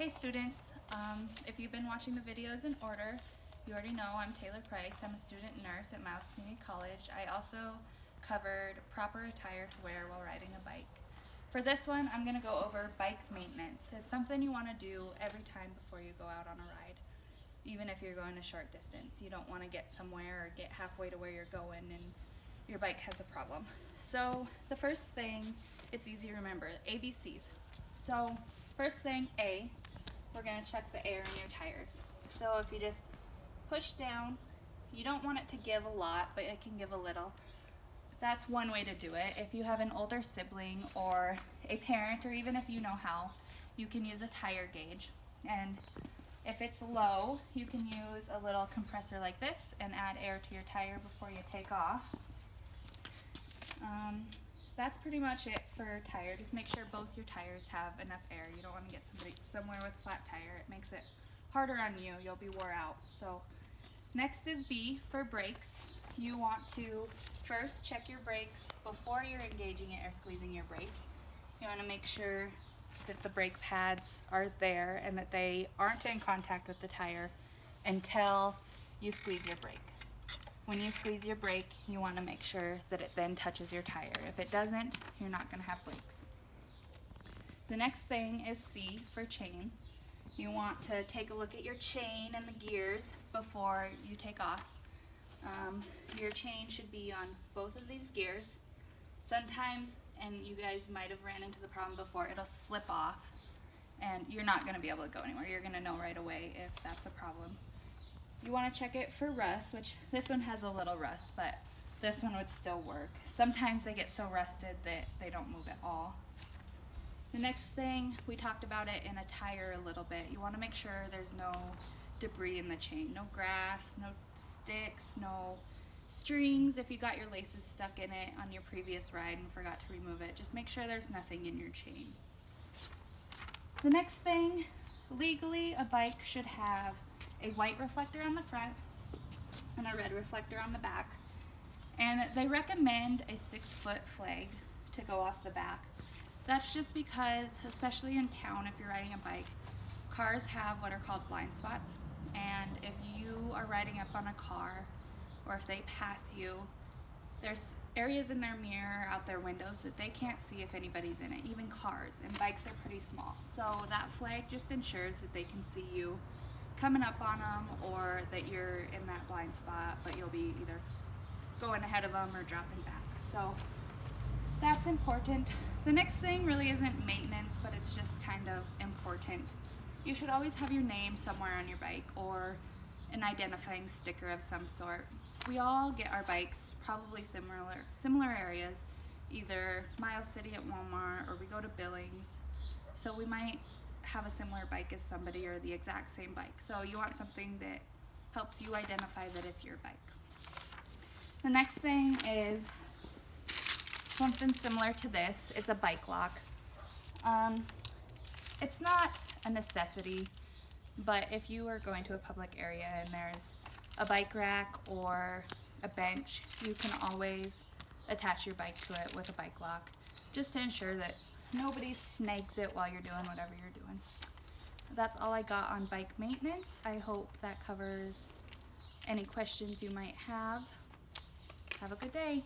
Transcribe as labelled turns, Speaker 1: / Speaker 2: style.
Speaker 1: Hey students, if you've been watching the videos in order, you already know I'm Taylor Price. I'm a student nurse at Miles Community College. I also covered proper attire to wear while riding a bike. For this one, I'm going to go over bike maintenance. It's something you want to do every time before you go out on a ride, even if you're going a short distance. You don't want to get somewhere or get halfway to where you're going and your bike has a problem. So the first thing, it's easy to remember, ABCs. So first thing, A, we're going to check the air in your tires. So if you just push down, you don't want it to give a lot, but it can give a little. That's one way to do it. If you have an older sibling or a parent, or even if you know how, you can use a tire gauge. And if it's low, you can use a little compressor like this and add air to your tire before you take off. That's pretty much it for tire. Just make sure both your tires have enough air. You don't want to get somewhere with a flat tire. It makes it harder on you. You'll be wore out. So next is B for brakes. You want to first check your brakes before you're engaging it or squeezing your brake. You want to make sure that the brake pads are there and that they aren't in contact with the tire until you squeeze your brake. When you squeeze your brake, you want to make sure that it then touches your tire. If it doesn't, you're not going to have brakes. The next thing is C for chain. You want to take a look at your chain and the gears before you take off. Your chain should be on both of these gears. Sometimes, and you guys might have ran into the problem before, it'll slip off and you're not going to be able to go anywhere. You're going to know right away if that's a problem. You want to check it for rust, which this one has a little rust, but this one would still work. Sometimes they get so rusted that they don't move at all. The next thing, we talked about it in a tire a little bit. You want to make sure there's no debris in the chain. No grass, no sticks, no strings. If you got your laces stuck in it on your previous ride and forgot to remove it, just make sure there's nothing in your chain. The next thing, legally a bike should have a white reflector on the front and a red reflector on the back. And they recommend a 6-foot flag to go off the back. That's just because, especially in town, if you're riding a bike, cars have what are called blind spots. And if you are riding up on a car, or if they pass you, there's areas in their mirror, out their windows, that they can't see if anybody's in it, even cars, and bikes are pretty small. So that flag just ensures that they can see you coming up on them, or that you're in that blind spot, but you'll be either going ahead of them or dropping back. So that's important. The next thing really isn't maintenance, but it's just kind of important. You should always have your name somewhere on your bike or an identifying sticker of some sort. We all get our bikes probably similar areas, either Miles City at Walmart, or we go to Billings. So we might have a similar bike as somebody, or the exact same bike. So you want something that helps you identify that it's your bike. The next thing is something similar to this. It's a bike lock. It's not a necessity, but if you are going to a public area and there's a bike rack or a bench, you can always attach your bike to it with a bike lock, just to ensure that nobody snags it while you're doing whatever you're doing. That's all I got on bike maintenance. I hope that covers any questions you might have. Have a good day.